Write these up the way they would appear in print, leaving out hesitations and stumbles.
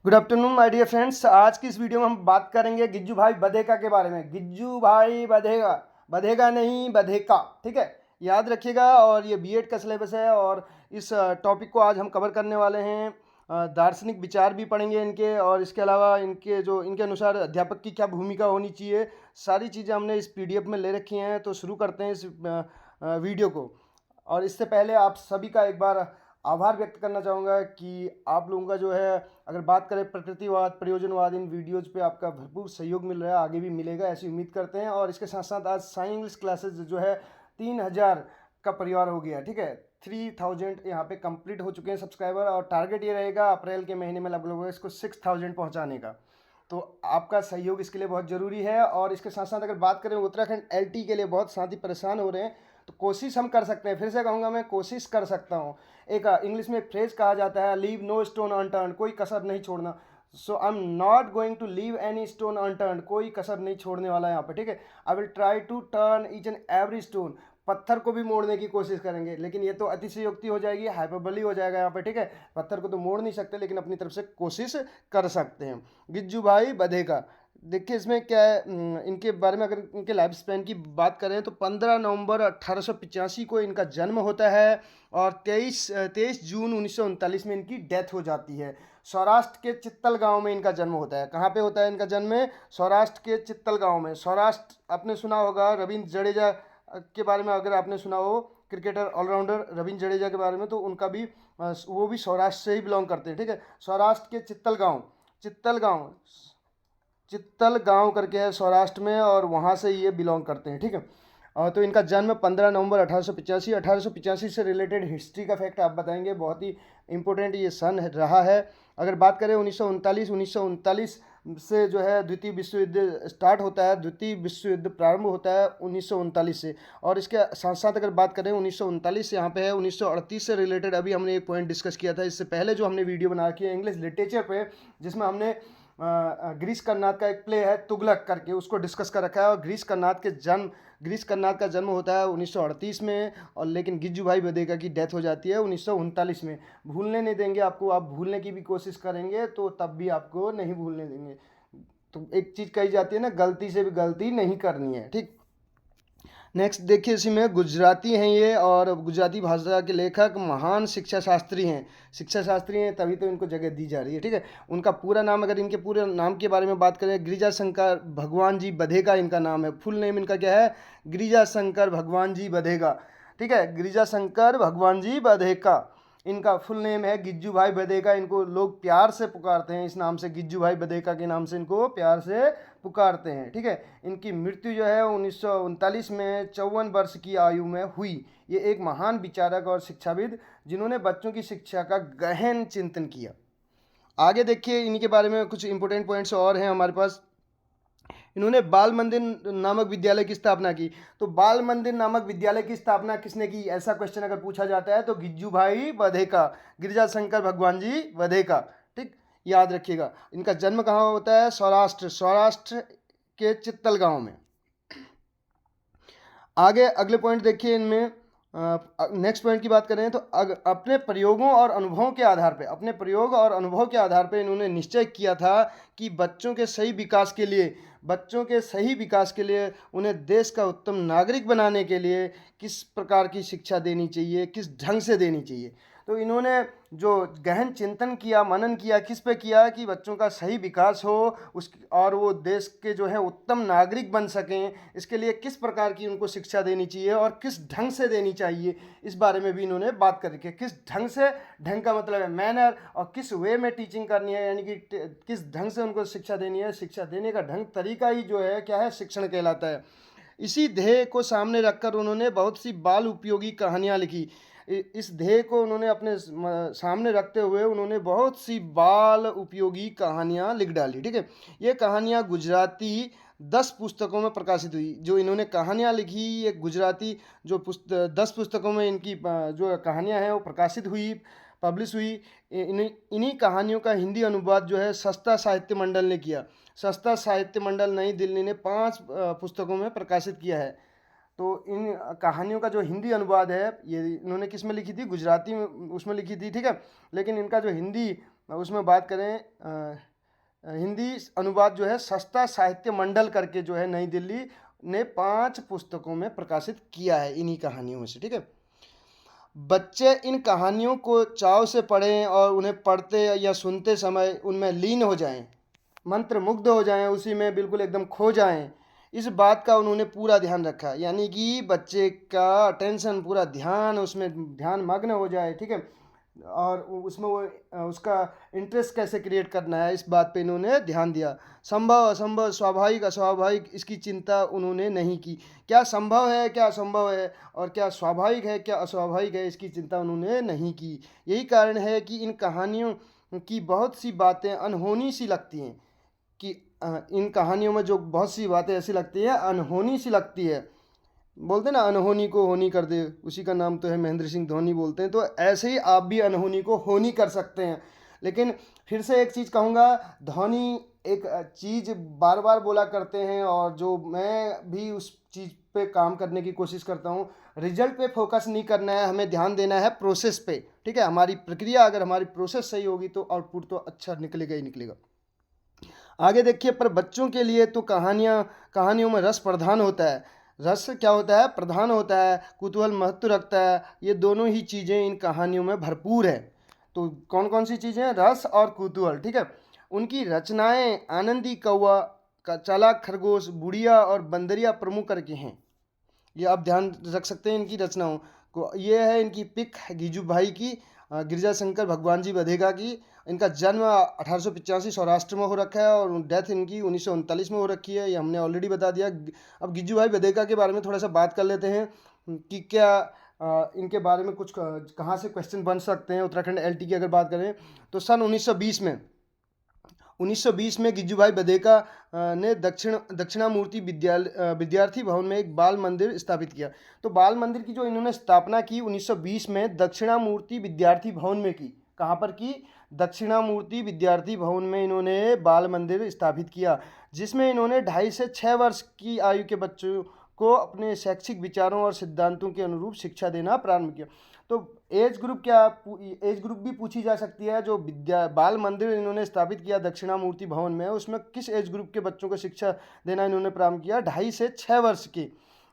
Good afternoon my dear friends. आज की इस वीडियो में हम बात करेंगे गिज्जू भाई बधेका के बारे में। गिज्जू भाई बधेगा, बधेगा नहीं बधेका, ठीक है, याद रखिएगा। और ये बीएड का सिलेबस है और इस टॉपिक को आज हम कवर करने वाले हैं। दार्शनिक विचार भी पढ़ेंगे इनके, और इसके अलावा इनके अनुसार अध्यापक की क्या भूमिका होनी चाहिए, सारी चीज़ें हमने इस पीडीएफ में ले रखी हैं। तो शुरू करते हैं इस वीडियो को। और इससे पहले आप सभी का एक बार आभार व्यक्त करना चाहूँगा कि आप लोगों का जो है, अगर बात करें प्रकृतिवाद प्रयोजनवाद, इन वीडियोज़ पे आपका भरपूर सहयोग मिल रहा है, आगे भी मिलेगा ऐसी उम्मीद करते हैं। और इसके साथ साथ आज साई इंग्लिश क्लासेस जो है 3000 का परिवार हो गया, ठीक है। 3000 यहाँ पे कंप्लीट हो चुके हैं सब्सक्राइबर, और टारगेट ये रहेगा अप्रैल के महीने में लगभग इसको 6000 पहुँचाने का। तो आपका सहयोग इसके लिए बहुत ज़रूरी है। और इसके साथ साथ अगर बात करें उत्तराखंड एलटी के लिए बहुत साथी परेशान हो रहे हैं, तो कोशिश हम कर सकते हैं। फिर से कहूँगा, मैं कोशिश कर सकता हूँ। एक इंग्लिश में एक फ्रेज कहा जाता है, लीव नो स्टोन अनटर्न, कोई कसर नहीं छोड़ना। So I am not going to leave any stone unturned, कोई कसर नहीं छोड़ने वाला यहाँ पे, ठीक है। I will try to turn each and every stone, पत्थर को भी मोड़ने की कोशिश करेंगे, लेकिन ये तो अतिशयोक्ति हो जाएगी, हाइपरबली हो जाएगा यहाँ पे, ठीक है। पत्थर को तो मोड़ नहीं सकते, लेकिन अपनी तरफ से कोशिश कर सकते हैं। गिज्जू भाई बधेगा, देखिए इसमें क्या है, इनके बारे में अगर इनके लाइफ स्पैन की बात करें तो 15 नवंबर 1885 को इनका जन्म होता है, और 23 जून 1939 में इनकी डेथ हो जाती है। सौराष्ट्र के चित्तल गांव में इनका जन्म होता है। कहाँ पे होता है इनका जन्म? सौराष्ट्र के चित्तल गांव में। सौराष्ट्र आपने सुना होगा, रविंद्र जडेजा के बारे में अगर आपने सुना हो, क्रिकेटर ऑलराउंडर रविंद्र जडेजा के बारे में, तो उनका भी वो भी सौराष्ट्र से ही बिलोंग करते हैं, ठीक है। सौराष्ट्र के चित्तल गाँव, चित्तल गांव करके है सौराष्ट्र में, और वहाँ से ये बिलोंग करते हैं, ठीक है। और तो इनका जन्म 15 नवंबर 1885 से रिलेटेड हिस्ट्री का फैक्ट आप बताएंगे, बहुत ही इंपॉर्टेंट ये सन रहा है। अगर बात करें 1939 से जो है द्वितीय विश्व युद्ध स्टार्ट होता है, द्वितीय विश्व युद्ध प्रारंभ होता है 1939 से। और इसके साथ साथ अगर बात करें 1939 से यहाँ पे है 1938 से रिलेटेड, अभी हमने एक पॉइंट डिस्कस किया था इससे पहले जो हमने वीडियो बना रखी है इंग्लिश लिटरेचर पे, जिसमें हमने ग्रीस कर्नाड का एक प्ले है तुगलक करके, उसको डिस्कस कर रखा है। और ग्रीस कर्नाड का जन्म होता है 1938 में, और लेकिन गिज्जू भाई बधेका की डेथ हो जाती है 1939 में। भूलने नहीं देंगे आपको, आप भूलने की भी कोशिश करेंगे तो तब भी आपको नहीं भूलने देंगे। तो एक चीज़ कही जाती है ना, गलती से भी गलती नहीं करनी है, ठीक। नेक्स्ट देखिए, इसी में गुजराती हैं ये, और गुजराती भाषा के लेखक महान शिक्षा शास्त्री हैं, तभी तो इनको जगह दी जा रही है, ठीक है। उनका पूरा नाम, अगर इनके पूरे नाम के बारे में बात करें, गिरिजा शंकर भगवान जी बधेगा इनका नाम है। फुल नेम इनका क्या है? गिरिजा शंकर भगवान जी बधेगा, ठीक है। गिरिजा शंकर भगवान जी बधेका इनका फुल नेम है। गिज्जू भाई बधेका इनको लोग प्यार से पुकारते हैं इस नाम से, गिज्जू भाई बधेका के नाम से इनको प्यार से पुकारते हैं, ठीक है। इनकी मृत्यु जो है 1939 में 54 वर्ष की आयु में हुई। ये एक महान विचारक और शिक्षाविद, जिन्होंने बच्चों की शिक्षा का गहन चिंतन किया। आगे देखिए, इनके बारे में कुछ इंपॉर्टेंट पॉइंट्स और हैं हमारे पास। इन्होंने बाल मंदिर नामक विद्यालय की स्थापना की। तो बाल मंदिर नामक विद्यालय की स्थापना किसने की, ऐसा क्वेश्चन अगर पूछा जाता है तो गिज्जू भाई बधेका, गिरिजा शंकर भगवान जी बधेका, ठीक, याद रखिएगा। इनका जन्म कहाँ होता है? सौराष्ट्र के चित्तल गांव में। आगे अगले पॉइंट देखिए इनमें, नेक्स्ट पॉइंट की बात करें तो अपने प्रयोगों और अनुभवों के आधार पे, अपने प्रयोग और अनुभव के आधार पे इन्होंने निश्चय किया था कि बच्चों के सही विकास के लिए उन्हें देश का उत्तम नागरिक बनाने के लिए किस प्रकार की शिक्षा देनी चाहिए, किस ढंग से देनी चाहिए। तो इन्होंने जो गहन चिंतन किया, मनन किया, किस पे किया कि बच्चों का सही विकास हो, उस और वो देश के जो है उत्तम नागरिक बन सकें, इसके लिए किस प्रकार की उनको शिक्षा देनी चाहिए और किस ढंग से देनी चाहिए, इस बारे में भी इन्होंने बात कर रखी है। किस ढंग से, ढंग का मतलब है मैनर, और किस वे में टीचिंग करनी है, यानी कि किस ढंग से उनको शिक्षा देनी है। शिक्षा देने का ढंग, तरीका ही जो है क्या है, शिक्षण कहलाता है। इसी ध्येय को सामने रखकर उन्होंने बहुत सी बाल उपयोगी कहानियाँ लिखी। इस ध्येय को उन्होंने अपने सामने रखते हुए उन्होंने बहुत सी बाल उपयोगी कहानियाँ लिख डाली, ठीक है। ये कहानियाँ गुजराती 10 पुस्तकों में प्रकाशित हुई। जो इन्होंने कहानियाँ लिखी, ये गुजराती जो 10 पुस्तकों में इनकी जो कहानियाँ हैं वो प्रकाशित हुई, पब्लिश हुई। इन्हीं कहानियों का हिंदी अनुवाद जो है सस्ता साहित्य मंडल ने किया। सस्ता साहित्य मंडल नई दिल्ली ने 5 पुस्तकों में प्रकाशित किया है। तो इन कहानियों का जो हिंदी अनुवाद है, ये इन्होंने किस में लिखी थी? गुजराती में उसमें लिखी थी, ठीक है। लेकिन इनका जो हिंदी उसमें बात करें हिंदी अनुवाद जो है सस्ता साहित्य मंडल करके जो है नई दिल्ली ने 5 पुस्तकों में प्रकाशित किया है इन्हीं कहानियों में से, ठीक है। बच्चे इन कहानियों को चाव से पढ़ें और उन्हें पढ़ते या सुनते समय उनमें लीन हो जाएं, मंत्रमुग्ध हो जाएं, उसी में बिल्कुल एकदम खो जाएं। इस बात का उन्होंने पूरा ध्यान रखा, यानी कि बच्चे का अटेंशन, पूरा ध्यान उसमें ध्यान मग्न हो जाए, ठीक है। और उसमें वो उसका इंटरेस्ट कैसे क्रिएट करना है, इस बात पे इन्होंने ध्यान दिया। संभव असंभव, स्वाभाविक अस्वाभाविक, इसकी चिंता उन्होंने नहीं की। क्या संभव है, क्या असंभव है, और क्या स्वाभाविक है, क्या अस्वाभाविक है, इसकी चिंता उन्होंने नहीं की। यही कारण है कि इन कहानियों की बहुत सी बातें अनहोनी सी लगती हैं, कि इन कहानियों में जो बहुत सी बातें ऐसी लगती हैं, अनहोनी सी लगती है। बोलते हैं ना, अनहोनी को होनी कर दे, उसी का नाम तो है महेंद्र सिंह धोनी बोलते हैं। तो ऐसे ही आप भी अनहोनी को होनी कर सकते हैं। लेकिन फिर से एक चीज़ कहूँगा, धोनी एक चीज़ बार बार बोला करते हैं, और जो मैं भी उस चीज़ पे काम करने की कोशिश करता हूँ। रिजल्ट पे फोकस नहीं करना है, हमें ध्यान देना है प्रोसेस पे, ठीक है। हमारी प्रक्रिया, अगर हमारी प्रोसेस सही होगी तो आउटपुट तो अच्छा निकलेगा ही निकलेगा। आगे देखिए, पर बच्चों के लिए तो कहानियों में रस प्रधान होता है। रस क्या होता है, प्रधान होता है। कुतूहल महत्व रखता है। ये दोनों ही चीज़ें इन कहानियों में भरपूर है। तो कौन कौन सी चीज़ें हैं, रस और कुतूहल, ठीक है। उनकी रचनाएं आनंदी कौवा, का चालाक खरगोश, बुढ़िया और बंदरिया प्रमुख करके हैं। ये आप ध्यान रख सकते हैं इनकी रचनाओं को। ये है इनकी पिक गीजू भाई की, गिरजा शंकर भगवान जी बधेगा की। इनका जन्म 1885 सौराष्ट्र में हो रखा है, और डेथ इनकी 1939 में हो रखी है। ये हमने ऑलरेडी बता दिया। अब गिज्जू भाई बधेगा के बारे में थोड़ा सा बात कर लेते हैं, कि क्या इनके बारे में कुछ कहाँ से क्वेश्चन बन सकते हैं। उत्तराखंड एलटी की अगर बात करें तो सन 1920 में गिज्जू भाई बधेका ने दक्षिणामूर्ति विद्यार्थी भवन में एक बाल मंदिर स्थापित किया। तो बाल मंदिर की जो इन्होंने स्थापना की 1920 में दक्षिणामूर्ति विद्यार्थी भवन में की। कहाँ पर की, दक्षिणामूर्ति विद्यार्थी भवन में इन्होंने बाल मंदिर स्थापित किया, जिसमें इन्होंने 2.5 से 6 वर्ष की आयु के बच्चों को अपने शैक्षिक विचारों और सिद्धांतों के अनुरूप शिक्षा देना प्रारंभ किया। तो एज ग्रुप भी पूछी जा सकती है। जो बाल मंदिर इन्होंने स्थापित किया दक्षिणामूर्ति भवन में, उसमें किस एज ग्रुप के बच्चों को शिक्षा देना इन्होंने प्रारंभ किया। 2.5 से 6 वर्ष के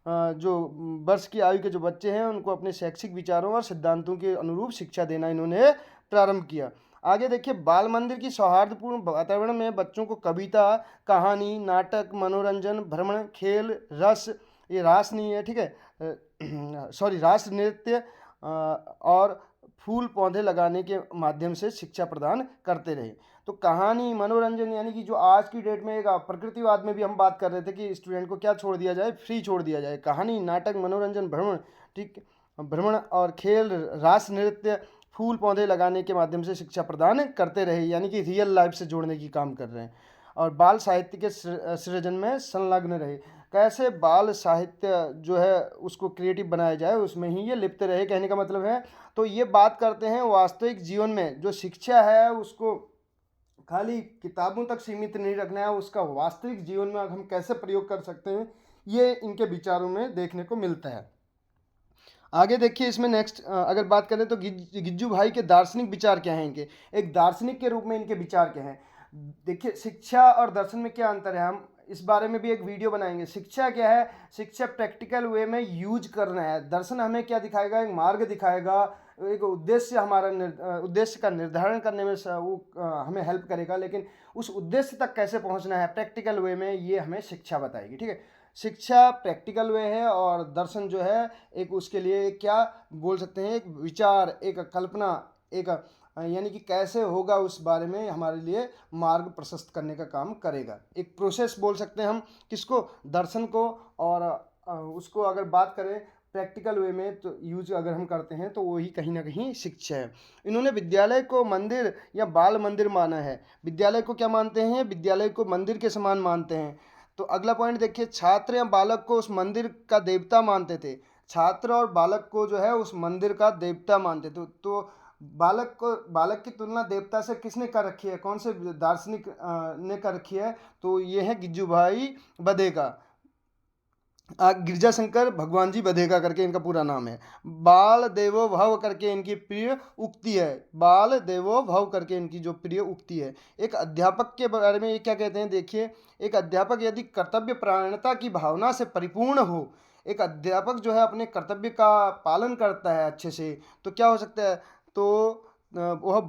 जो वर्ष की आयु के जो बच्चे हैं, उनको अपने शैक्षिक विचारों और सिद्धांतों के अनुरूप शिक्षा देना इन्होंने प्रारंभ किया। आगे देखिए, बाल मंदिर की सौहार्दपूर्ण वातावरण में बच्चों को कविता, कहानी, नाटक, मनोरंजन, भ्रमण, खेल, रस, ये रास नहीं है, ठीक है, सॉरी, रास नृत्य और फूल पौधे लगाने के माध्यम से शिक्षा प्रदान करते रहे। तो कहानी, मनोरंजन, यानी कि जो आज की डेट में एक प्रकृतिवाद में भी हम बात कर रहे थे कि स्टूडेंट को क्या छोड़ दिया जाए, फ्री छोड़ दिया जाए। कहानी, नाटक, मनोरंजन, भ्रमण, ठीक, भ्रमण और खेल, रास नृत्य, फूल पौधे लगाने के माध्यम से शिक्षा प्रदान करते रहे, यानी कि रियल लाइफ से जोड़ने की काम कर रहे हैं। और बाल साहित्य के सृजन में संलग्न रहे। कैसे बाल साहित्य जो है उसको क्रिएटिव बनाया जाए, उसमें ही ये लिप्त रहे, कहने का मतलब है। तो ये बात करते हैं वास्तविक जीवन में जो शिक्षा है उसको खाली किताबों तक सीमित नहीं रखना है, उसका वास्तविक जीवन में हम कैसे प्रयोग कर सकते हैं, ये इनके विचारों में देखने को मिलता है। आगे देखिए, इसमें नेक्स्ट अगर बात करें तो गिज्जू भाई के दार्शनिक विचार क्या हैं। इनके एक दार्शनिक के रूप में इनके विचार क्या हैं। देखिए, शिक्षा और दर्शन में क्या अंतर है, हम इस बारे में भी एक वीडियो बनाएंगे। शिक्षा क्या है, शिक्षा प्रैक्टिकल वे में यूज करना है। दर्शन हमें क्या दिखाएगा, एक मार्ग दिखाएगा, एक उद्देश्य, हमारा उद्देश्य का निर्धारण करने में वो हमें हेल्प करेगा। लेकिन उस उद्देश्य तक कैसे पहुंचना है प्रैक्टिकल वे में, ये हमें शिक्षा बताएगी, ठीक है। शिक्षा प्रैक्टिकल वे है, और दर्शन जो है एक उसके लिए क्या बोल सकते हैं, एक विचार, एक कल्पना, एक यानी कि कैसे होगा उस बारे में हमारे लिए मार्ग प्रशस्त करने का काम करेगा। एक प्रोसेस बोल सकते हैं हम किसको, दर्शन को। और उसको अगर बात करें प्रैक्टिकल वे में तो यूज अगर हम करते हैं तो वही कहीं ना कहीं शिक्षा है। इन्होंने विद्यालय को मंदिर या बाल मंदिर माना है। विद्यालय को क्या मानते हैं, विद्यालय को मंदिर के समान मानते हैं। तो अगला पॉइंट देखिए, छात्र या बालक को उस मंदिर का देवता मानते थे। छात्र और बालक को जो है उस मंदिर का देवता मानते थे। तो बालक की तुलना देवता से किसने कर रखी है, कौन से दार्शनिक ने कर रखी है, तो ये है गिज्जू भाई बधेगा। गिरजा शंकर भगवान जी बधेगा करके इनका पूरा नाम है। बाल देवो भव करके इनकी प्रिय उक्ति है। बाल देवो भव करके इनकी जो प्रिय उक्ति है। एक अध्यापक के बारे में ये क्या कहते हैं, देखिए, एक अध्यापक यदि कर्तव्य परायणता की भावना से परिपूर्ण हो, एक अध्यापक जो है अपने कर्तव्य का पालन करता है अच्छे से, तो क्या हो सकता है, तो वह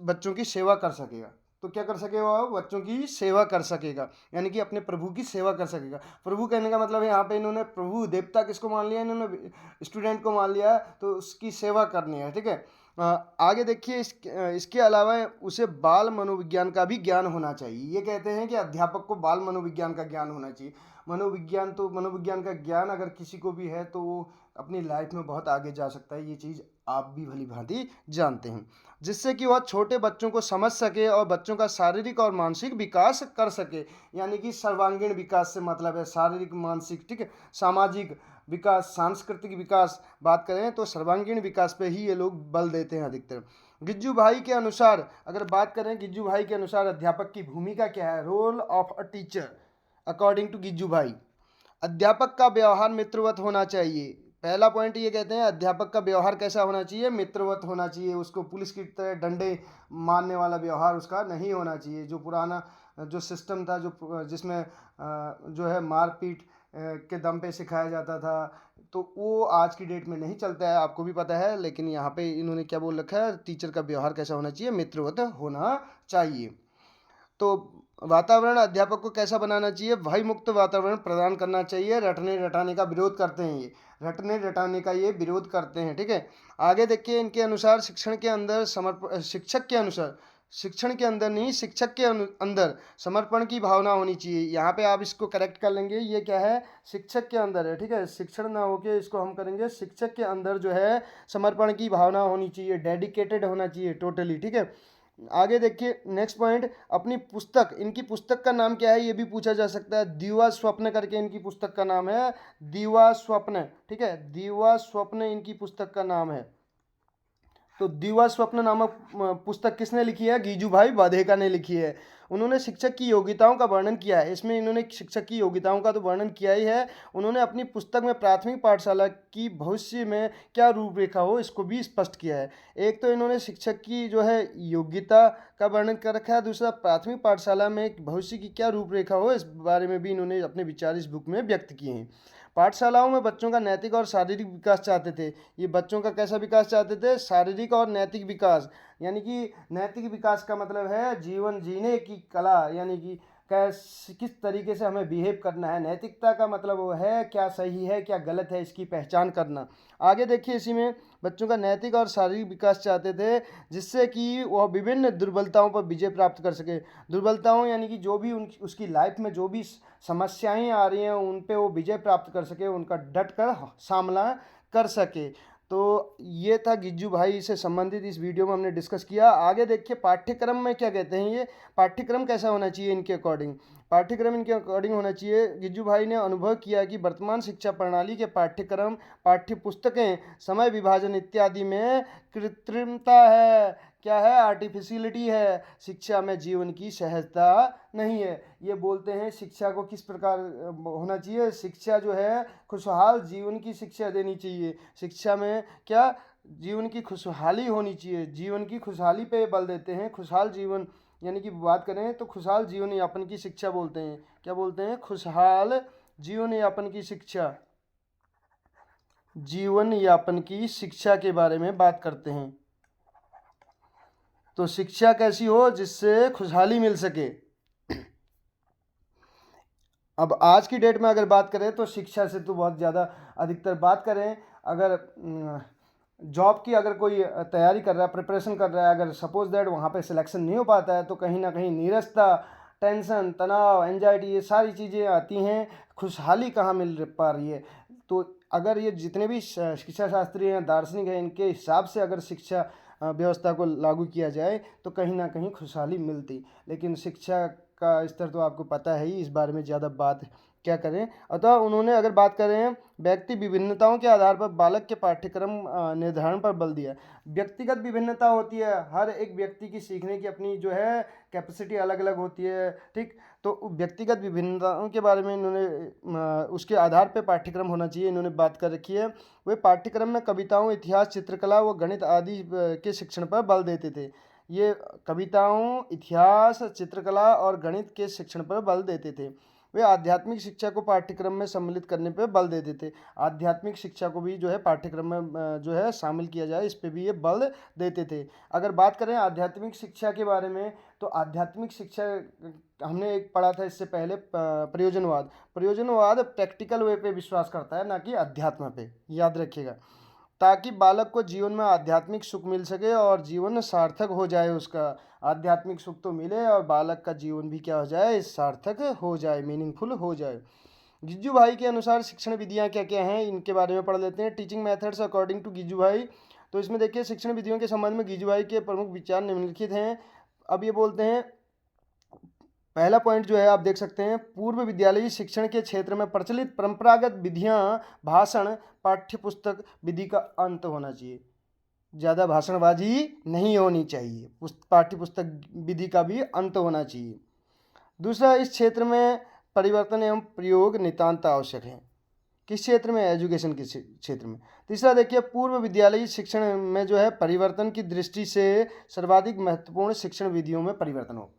बच्चों की सेवा कर सकेगा। तो क्या कर सकेगा, वह बच्चों की सेवा कर सकेगा, यानी कि अपने प्रभु की सेवा कर सकेगा। प्रभु कहने का मतलब है यहाँ पे इन्होंने प्रभु देवता किसको मान लिया, इन्होंने स्टूडेंट को मान लिया, तो उसकी सेवा करनी है, ठीक है। आगे देखिए, इसके अलावा उसे बाल मनोविज्ञान का भी ज्ञान होना चाहिए। ये कहते हैं कि अध्यापक को बाल मनोविज्ञान का ज्ञान होना चाहिए। मनोविज्ञान का ज्ञान अगर किसी को भी है तो वो अपनी लाइफ में बहुत आगे जा सकता है। ये चीज़ आप भी भली भांति जानते हैं, जिससे कि वह छोटे बच्चों को समझ सके और बच्चों का शारीरिक और मानसिक विकास कर सके। यानी कि सर्वांगीण विकास से मतलब है शारीरिक, मानसिक, ठीक है, सामाजिक विकास, सांस्कृतिक विकास बात करें तो सर्वांगीण विकास पे ही ये लोग बल देते हैं अधिकतर। गिज्जू भाई के अनुसार अगर बात करें, गिज्जू भाई के अनुसार अध्यापक की भूमिका क्या है, role of a teacher according to Giju Bhai. अध्यापक का व्यवहार मित्रवत होना चाहिए। पहला पॉइंट ये कहते हैं अध्यापक का व्यवहार कैसा होना चाहिए, मित्रवत होना चाहिए। उसको पुलिस की तरह डंडे मारने वाला व्यवहार उसका नहीं होना चाहिए। जो पुराना जो सिस्टम था, जो जिसमें जो है मारपीट के दम पे सिखाया जाता था, तो वो आज की डेट में नहीं चलता है, आपको भी पता है। लेकिन यहाँ पे इन्होंने क्या बोल रखा है, टीचर का व्यवहार कैसा होना चाहिए, मित्रवत होना चाहिए। तो वातावरण अध्यापक को कैसा बनाना चाहिए, भय मुक्त वातावरण प्रदान करना चाहिए। रटने रटाने का विरोध करते हैं ये, रटने रटाने का ये विरोध करते हैं, ठीक है। आगे देखिए, इनके अनुसार शिक्षण के अंदर शिक्षक के अनुसार, शिक्षण के अंदर नहीं, शिक्षक के अंदर समर्पण की भावना होनी चाहिए। यहाँ पे आप इसको करेक्ट कर लेंगे, ये क्या है, शिक्षक के अंदर है, ठीक है। शिक्षण ना होके इसको हम करेंगे शिक्षक के अंदर जो है समर्पण की भावना होनी चाहिए, डेडिकेटेड होना चाहिए टोटली, ठीक है। आगे देखिए, नेक्स्ट पॉइंट, अपनी पुस्तक, इनकी पुस्तक का नाम क्या है ये भी पूछा जा सकता है। दीवा स्वप्न करके इनकी पुस्तक का नाम है, दीवा स्वप्न, ठीक है, दीवा स्वप्न इनकी पुस्तक का नाम है। तो दीवा स्वप्न नामक पुस्तक किसने लिखी है, गिजू भाई बाधेका ने लिखी है। उन्होंने शिक्षक की योग्यताओं का वर्णन किया है, इसमें इन्होंने शिक्षक की योग्यताओं का तो वर्णन किया ही है। उन्होंने अपनी पुस्तक में प्राथमिक पाठशाला की भविष्य में क्या रूपरेखा हो इसको भी स्पष्ट किया है। एक तो इन्होंने शिक्षक की जो है योग्यता का वर्णन कर रखा है, दूसरा प्राथमिक पाठशाला में भविष्य की क्या रूपरेखा हो इस बारे में भी इन्होंने अपने विचार इस बुक में व्यक्त किए हैं। पाठशालाओं में बच्चों का नैतिक और शारीरिक विकास चाहते थे। ये बच्चों का कैसा विकास चाहते थे, शारीरिक और नैतिक विकास। यानी कि नैतिक विकास का मतलब है जीवन जीने की कला, यानी कि किस तरीके से हमें बिहेव करना है। नैतिकता का मतलब वो है क्या सही है क्या गलत है इसकी पहचान करना। आगे देखिए, इसी में बच्चों का नैतिक और शारीरिक विकास चाहते थे, जिससे कि वह विभिन्न दुर्बलताओं पर विजय प्राप्त कर सके। दुर्बलताओं यानी कि जो भी उसकी लाइफ में जो भी समस्याएं आ रही हैं उन पे वो विजय प्राप्त कर सके, उनका डट कर सामना कर सके। तो ये था गिज्जू भाई से संबंधित इस वीडियो में हमने डिस्कस किया। आगे देखिए, पाठ्यक्रम में क्या कहते हैं ये, पाठ्यक्रम कैसा होना चाहिए इनके अकॉर्डिंग। पाठ्यक्रम इनके अकॉर्डिंग होना चाहिए, गिज्जू भाई ने अनुभव किया कि वर्तमान शिक्षा प्रणाली के पाठ्यक्रम, पाठ्य पुस्तकें, समय विभाजन इत्यादि में कृत्रिमता है, क्या है, आर्टिफिशियलिटी है, शिक्षा में जीवन की सहजता नहीं है। ये बोलते हैं शिक्षा को किस प्रकार होना चाहिए, शिक्षा जो है खुशहाल जीवन की शिक्षा देनी चाहिए। शिक्षा में क्या, जीवन की खुशहाली होनी चाहिए, जीवन की खुशहाली पे बल देते हैं। खुशहाल जीवन यानी कि बात करें तो खुशहाल जीवन यापन की शिक्षा बोलते हैं। क्या बोलते हैं, खुशहाल जीवन यापन की शिक्षा, जीवन यापन की शिक्षा के बारे में बात करते हैं। तो शिक्षा कैसी हो जिससे खुशहाली मिल सके। अब आज की डेट में अगर बात करें तो शिक्षा से तो बहुत ज़्यादा अधिकतर बात करें, अगर जॉब की अगर कोई तैयारी कर रहा है, प्रिपरेशन कर रहा है, अगर सपोज दैट वहाँ पे सिलेक्शन नहीं हो पाता है तो कहीं ना कहीं नीरसता, टेंशन, तनाव, एंजाइटी, ये सारी चीज़ें आती हैं। खुशहाली कहाँ मिल पा रही है। तो अगर ये जितने भी शिक्षा शास्त्री हैं, दार्शनिक हैं, इनके हिसाब से अगर शिक्षा व्यवस्था को लागू किया जाए तो कहीं ना कहीं खुशहाली मिलती। लेकिन शिक्षा का स्तर तो आपको पता है ही, इस बारे में ज़्यादा बात क्या करें। अतः उन्होंने अगर बात करें व्यक्ति विभिन्नताओं के आधार पर बालक के पाठ्यक्रम निर्धारण पर बल दिया। व्यक्तिगत विभिन्नता होती है, हर एक व्यक्ति की सीखने की अपनी जो है कैपेसिटी अलग अलग होती है, ठीक। तो व्यक्तिगत विभिन्नताओं के बारे में इन्होंने उसके आधार पर पाठ्यक्रम होना चाहिए, इन्होंने बात कर रखी है। वे पाठ्यक्रम में कविताओं, इतिहास, चित्रकला व गणित आदि के शिक्षण पर बल देते थे। ये कविताओं, इतिहास, चित्रकला और गणित के शिक्षण पर बल देते थे। वे आध्यात्मिक शिक्षा को पाठ्यक्रम में सम्मिलित करने पर बल देते थे। आध्यात्मिक शिक्षा को भी जो है पाठ्यक्रम में जो है शामिल किया जाए, इस पे भी ये बल देते थे। अगर बात करें आध्यात्मिक शिक्षा के बारे में, तो आध्यात्मिक शिक्षा हमने एक पढ़ा था इससे पहले, प्रयोजनवाद। प्रयोजनवाद प्रैक्टिकल वे पे विश्वास करता है, ना कि अध्यात्म पे, याद रखिएगा, ताकि बालक को जीवन में आध्यात्मिक सुख मिल सके और जीवन सार्थक हो जाए उसका। आध्यात्मिक सुख तो मिले और बालक का जीवन भी क्या हो जाए, सार्थक हो जाए, मीनिंगफुल हो जाए। गिज्जू भाई के अनुसार शिक्षण विधियां क्या क्या हैं, इनके बारे में पढ़ लेते हैं। Teaching methods according to Giju भाई। तो इसमें देखिए शिक्षण विधियों के संबंध में गिज्जू भाई के प्रमुख विचार निम्नलिखित हैं। अब ये बोलते हैं, पहला पॉइंट जो है आप देख सकते हैं, पूर्व विद्यालयी शिक्षण के क्षेत्र में प्रचलित परंपरागत विधियां, भाषण, पाठ्य पुस्तक विधि का अंत होना चाहिए। ज़्यादा भाषणबाजी नहीं होनी चाहिए, पाठ्य पुस्तक विधि का भी अंत होना चाहिए। दूसरा, इस क्षेत्र में परिवर्तन एवं प्रयोग नितांत आवश्यक है। किस क्षेत्र में, एजुकेशन के क्षेत्र में। तीसरा देखिए, पूर्व विद्यालयी शिक्षण में जो है परिवर्तन की दृष्टि से सर्वाधिक महत्वपूर्ण शिक्षण विधियों में परिवर्तन हो।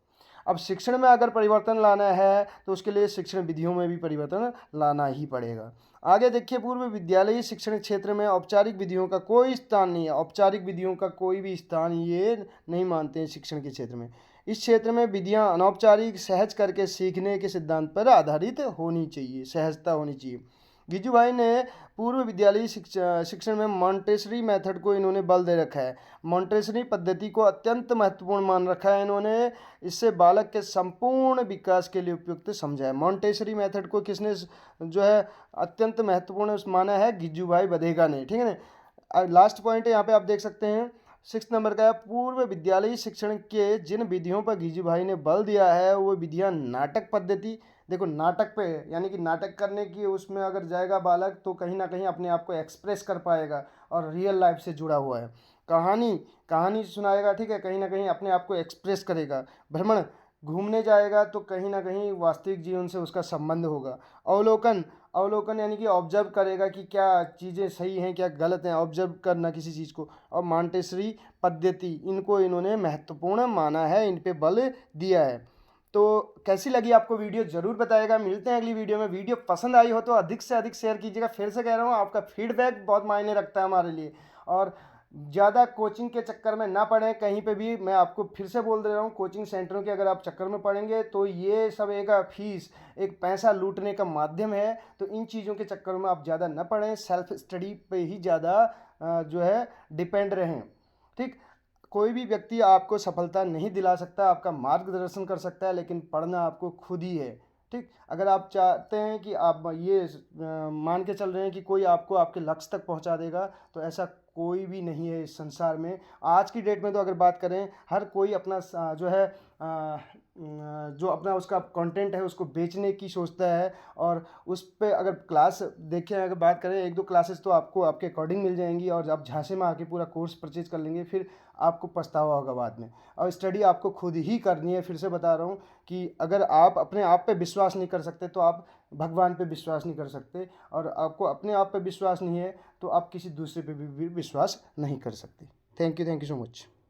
अब शिक्षण में अगर परिवर्तन लाना है तो उसके लिए शिक्षण विधियों में भी परिवर्तन लाना ही पड़ेगा। आगे देखिए, पूर्व विद्यालयी शिक्षण क्षेत्र में औपचारिक विधियों का कोई स्थान नहीं है। औपचारिक विधियों का कोई भी स्थान ये नहीं मानते हैं शिक्षण के क्षेत्र में। इस क्षेत्र में विधियां अनौपचारिक, सहज करके सीखने के सिद्धांत पर आधारित होनी चाहिए, सहजता होनी चाहिए। गिज्जू भाई ने पूर्व विद्यालयी शिक्षण में मॉन्टेसरी मेथड को इन्होंने बल दे रखा है। मॉन्टेसरी पद्धति को अत्यंत महत्वपूर्ण मान रखा है इन्होंने। इससे बालक के संपूर्ण विकास के लिए उपयुक्त समझा है। मॉन्टेसरी मेथड को किसने जो है अत्यंत महत्वपूर्ण माना है, गिज्जू भाई बधेगा ने, ठीक है ना। लास्ट पॉइंट है यहाँ पे आप देख सकते हैं, 6 नंबर का है, पूर्व विद्यालयी शिक्षण के जिन विधियों पर गिज्जू भाई ने बल दिया है वो विधियां नाटक पद्धति। देखो नाटक पे, यानी कि नाटक करने की उसमें अगर जाएगा बालक तो कहीं ना कहीं अपने आप को एक्सप्रेस कर पाएगा और रियल लाइफ से जुड़ा हुआ है। कहानी सुनाएगा, ठीक है, कहीं ना कहीं अपने आप को एक्सप्रेस करेगा। भ्रमण, घूमने जाएगा तो कहीं ना कहीं वास्तविक जीवन से उसका संबंध होगा। अवलोकन यानी कि ऑब्जर्व करेगा कि क्या चीज़ें सही हैं क्या गलत हैं, ऑब्जर्व करना किसी चीज़ को। और मॉन्टेसरी पद्धति, इनको इन्होंने महत्वपूर्ण माना है, इन पे बल दिया है। तो कैसी लगी आपको वीडियो ज़रूर बताइएगा। मिलते हैं अगली वीडियो में। वीडियो पसंद आई हो तो अधिक से अधिक शेयर कीजिएगा। फिर से कह रहा हूँ, आपका फीडबैक बहुत मायने रखता है हमारे लिए। और ज़्यादा कोचिंग के चक्कर में ना पड़ें कहीं पे भी। मैं आपको फिर से बोल दे रहा हूँ, कोचिंग सेंटरों के अगर आप चक्कर में पड़ेंगे तो ये सब एक फीस, एक पैसा लूटने का माध्यम है। तो इन चीज़ों के चक्कर में आप ज़्यादा ना पड़ें, सेल्फ स्टडी पे ही ज़्यादा जो है डिपेंड रहें, ठीक। कोई भी व्यक्ति आपको सफलता नहीं दिला सकता, आपका मार्गदर्शन कर सकता है, लेकिन पढ़ना आपको खुद ही है, ठीक। अगर आप चाहते हैं कि आप ये मान के चल रहे हैं कि कोई आपको आपके लक्ष्य तक पहुंचा देगा, तो ऐसा कोई भी नहीं है इस संसार में। आज की डेट में तो अगर बात करें, हर कोई अपना जो है जो अपना उसका कंटेंट है उसको बेचने की सोचता है। और उस पर अगर क्लास देखें, अगर बात करें, 1-2 क्लासेस तो आपको आपके अकॉर्डिंग मिल जाएंगी और आप झांसे में आके पूरा कोर्स परचेज कर लेंगे, फिर आपको पछतावा होगा बाद में। और स्टडी आपको खुद ही करनी है। फिर से बता रहा हूँ कि अगर आप अपने आप पे विश्वास नहीं कर सकते तो आप भगवान पे विश्वास नहीं कर सकते, और आपको अपने आप पे विश्वास नहीं है तो आप किसी दूसरे पे भी विश्वास नहीं कर सकते। Thank you so much.